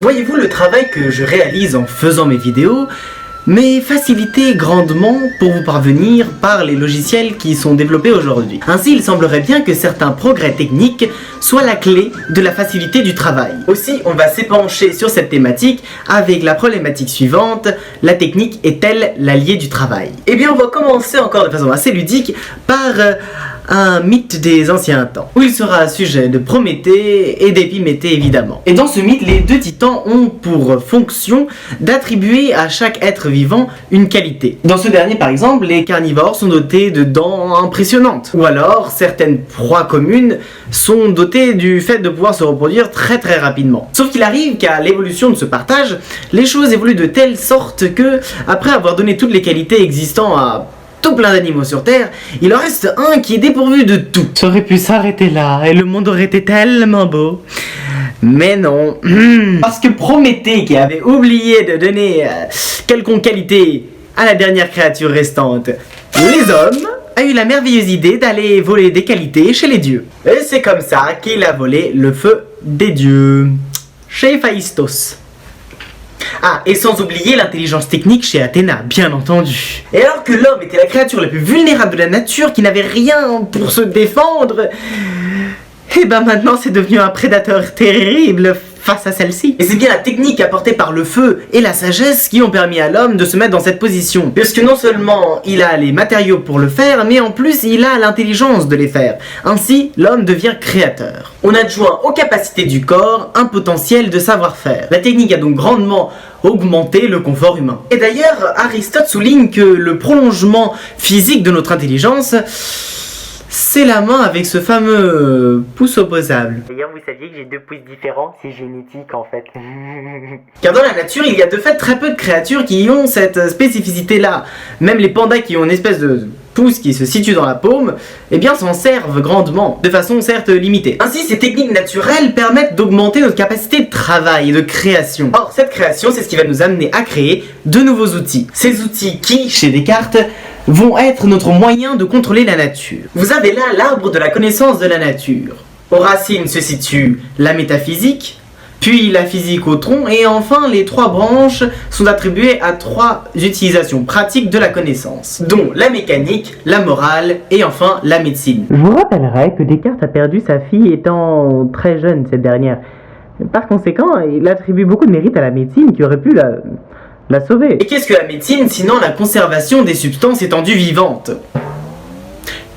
Voyez-vous, le travail que je réalise en faisant mes vidéos m'est facilité grandement pour vous parvenir par les logiciels qui sont développés aujourd'hui. Ainsi, il semblerait bien que certains progrès techniques soient la clé de la facilité du travail. Aussi, on va s'épancher sur cette thématique avec la problématique suivante: la technique est-elle l'allié du travail? Eh bien, on va commencer encore de façon assez ludique par un mythe des anciens temps, où il sera sujet de Prométhée et d'Épiméthée évidemment. Et dans ce mythe, les deux titans ont pour fonction d'attribuer à chaque être vivant une qualité. Dans ce dernier par exemple, les carnivores sont dotés de dents impressionnantes, ou alors certaines proies communes sont dotées du fait de pouvoir se reproduire très rapidement. Sauf qu'il arrive qu'à l'évolution de ce partage, les choses évoluent de telle sorte que, après avoir donné toutes les qualités existant à tout plein d'animaux sur Terre, il en reste un qui est dépourvu de tout. Ça aurait pu s'arrêter là et le monde aurait été tellement beau. Mais non. Parce que Prométhée, qui avait oublié de donner quelconque qualité à la dernière créature restante, les hommes, a eu la merveilleuse idée d'aller voler des qualités chez les dieux. Et c'est comme ça qu'il a volé le feu des dieux, chez Héphaïstos. Ah, et sans oublier l'intelligence technique chez Athéna, bien entendu. Et alors que l'homme était la créature la plus vulnérable de la nature, qui n'avait rien pour se défendre, et ben maintenant c'est devenu un prédateur terrible face à celle-ci. Et c'est bien la technique apportée par le feu et la sagesse qui ont permis à l'homme de se mettre dans cette position. Puisque non seulement il a les matériaux pour le faire, mais en plus il a l'intelligence de les faire. Ainsi, l'homme devient créateur. On adjoint aux capacités du corps un potentiel de savoir-faire. La technique a donc grandement augmenté le confort humain. Et d'ailleurs, Aristote souligne que le prolongement physique de notre intelligence, c'est la main avec ce fameux pouce opposable. D'ailleurs, vous saviez que j'ai 2 pouces différents, c'est génétique en fait. Car dans la nature, il y a de fait très peu de créatures qui ont cette spécificité-là. Même les pandas qui ont une espèce de pouce qui se situe dans la paume, eh bien s'en servent grandement, de façon certes limitée. Ainsi, ces techniques naturelles permettent d'augmenter notre capacité de travail et de création. Or, cette création, c'est ce qui va nous amener à créer de nouveaux outils. Ces outils qui, chez Descartes, vont être notre moyen de contrôler la nature. Vous avez là l'arbre de la connaissance de la nature. Aux racines se situe la métaphysique, puis la physique au tronc, et enfin les 3 branches sont attribuées à 3 utilisations pratiques de la connaissance, dont la mécanique, la morale et enfin la médecine. Je vous rappellerai que Descartes a perdu sa fille étant très jeune, cette dernière. Par conséquent, il attribue beaucoup de mérite à la médecine qui aurait pu la sauver. Et qu'est-ce que la médecine sinon la conservation des substances étendues vivantes?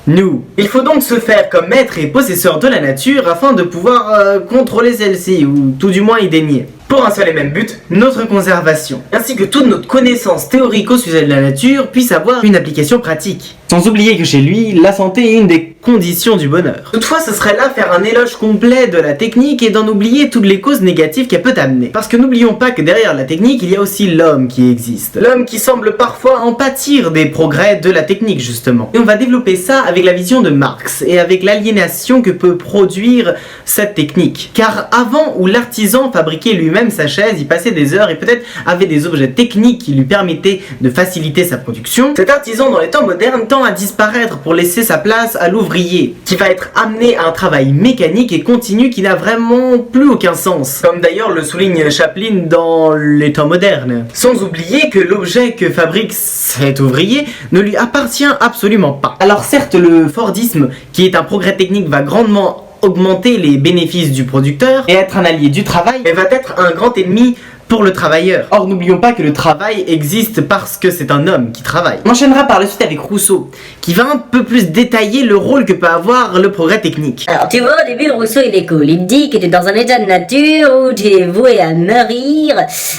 Nous. Il faut donc se faire comme maître et possesseur de la nature afin de pouvoir contrôler celle-ci, ou tout du moins y dénier. Pour un seul et même but, notre conservation. Ainsi que toute notre connaissance théorique au sujet de la nature puisse avoir une application pratique. Sans oublier que chez lui, la santé est une des conditions du bonheur. Toutefois, ce serait là faire un éloge complet de la technique et d'en oublier toutes les causes négatives qu'elle peut amener. Parce que n'oublions pas que derrière la technique, il y a aussi l'homme qui existe. L'homme qui semble parfois en pâtir des progrès de la technique, justement. Et on va développer ça avec la vision de Marx et avec l'aliénation que peut produire cette technique. Car avant où l'artisan fabriquait lui-même sa chaise, il passait des heures et peut-être avait des objets techniques qui lui permettaient de faciliter sa production, cet artisan dans les temps modernes tend à disparaître pour laisser sa place à l'ouvrier, qui va être amené à un travail mécanique et continu qui n'a vraiment plus aucun sens, comme d'ailleurs le souligne Chaplin dans les temps modernes. Sans oublier que l'objet que fabrique cet ouvrier ne lui appartient absolument pas. Alors certes, le Fordisme, qui est un progrès technique, va grandement augmenter les bénéfices du producteur et être un allié du travail, mais va être un grand ennemi pour le travailleur. Or, n'oublions pas que le travail existe parce que c'est un homme qui travaille. On enchaînera par la suite avec Rousseau, qui va un peu plus détailler le rôle que peut avoir le progrès technique. Alors, tu vois, au début, le Rousseau, il est cool. Il te dit que tu es dans un état de nature où tu es voué à mourir.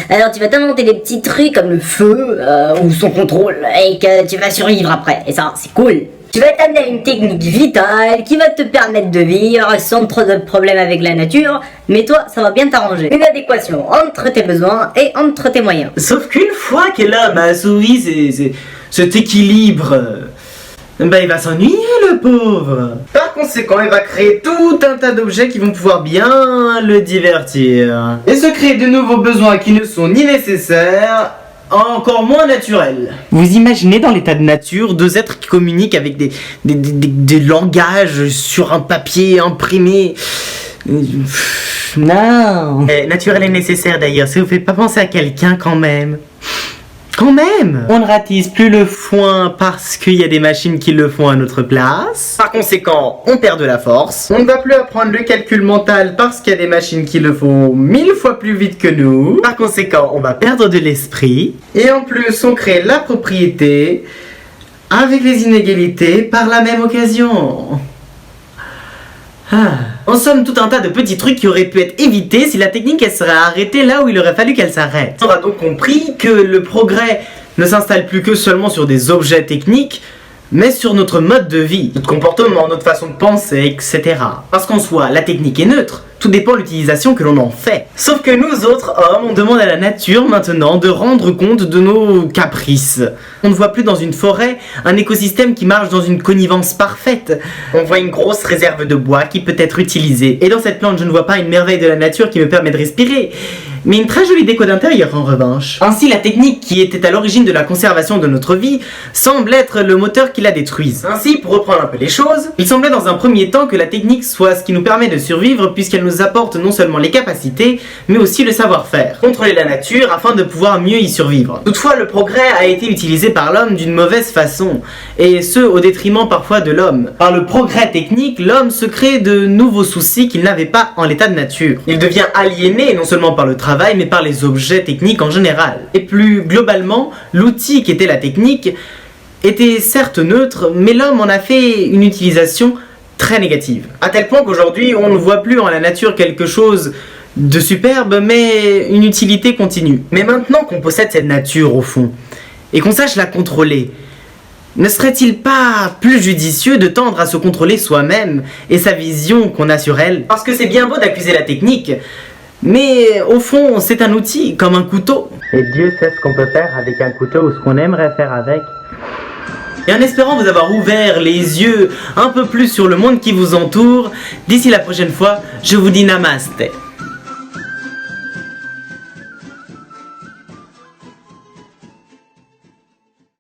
Alors, tu vas t'inventer des petits trucs comme le feu ou son contrôle et que tu vas survivre après. Et ça, c'est cool. Tu vas t'amener à une technique vitale qui va te permettre de vivre sans trop de problèmes avec la nature, mais toi, ça va bien t'arranger. Une adéquation entre tes besoins et entre tes moyens. Sauf qu'une fois que l'homme a assouvi cet équilibre, ben il va s'ennuyer, le pauvre. Par conséquent, il va créer tout un tas d'objets qui vont pouvoir bien le divertir. Et se créer de nouveaux besoins qui ne sont ni nécessaires, encore moins naturel. Vous imaginez dans l'état de nature 2 êtres qui communiquent avec des langages sur un papier imprimé. Non. Naturel et nécessaire d'ailleurs, ça vous fait pas penser à quelqu'un quand même. Quand même, on ne ratisse plus le foin parce qu'il y a des machines qui le font à notre place. Par conséquent, on perd de la force. On ne va plus apprendre le calcul mental parce qu'il y a des machines qui le font 1000 fois plus vite que nous. Par conséquent, on va perdre de l'esprit. Et en plus, on crée la propriété avec les inégalités par la même occasion. En somme, tout un tas de petits trucs qui auraient pu être évités si la technique elle serait arrêtée là où il aurait fallu qu'elle s'arrête. On aura donc compris que le progrès ne s'installe plus que seulement sur des objets techniques, mais sur notre mode de vie, notre comportement, notre façon de penser, etc. Parce qu'en soi, la technique est neutre, tout dépend de l'utilisation que l'on en fait. Sauf que nous autres hommes, on demande à la nature maintenant de rendre compte de nos caprices. On ne voit plus dans une forêt un écosystème qui marche dans une connivence parfaite. On voit une grosse réserve de bois qui peut être utilisée. Et dans cette plante, je ne vois pas une merveille de la nature qui me permet de respirer, mais une très jolie déco d'intérieur en revanche. Ainsi, la technique qui était à l'origine de la conservation de notre vie semble être le moteur qui la détruise. Ainsi, pour reprendre un peu les choses, il semblait dans un premier temps que la technique soit ce qui nous permet de survivre puisqu'elle nous apporte non seulement les capacités, mais aussi le savoir-faire. Contrôler la nature afin de pouvoir mieux y survivre. Toutefois, le progrès a été utilisé par l'homme d'une mauvaise façon, et ce au détriment parfois de l'homme. Par le progrès technique, l'homme se crée de nouveaux soucis qu'il n'avait pas en l'état de nature. Il devient aliéné non seulement par le travail, mais par les objets techniques en général. Et plus globalement, l'outil qui était la technique était certes neutre, mais l'homme en a fait une utilisation très négative. À tel point qu'aujourd'hui, on ne voit plus en la nature quelque chose de superbe, mais une utilité continue. Mais maintenant qu'on possède cette nature au fond, et qu'on sache la contrôler, ne serait-il pas plus judicieux de tendre à se contrôler soi-même et sa vision qu'on a sur elle? Parce que c'est bien beau d'accuser la technique, mais au fond, c'est un outil, comme un couteau. Et Dieu sait ce qu'on peut faire avec un couteau ou ce qu'on aimerait faire avec. Et en espérant vous avoir ouvert les yeux un peu plus sur le monde qui vous entoure, d'ici la prochaine fois, je vous dis namaste.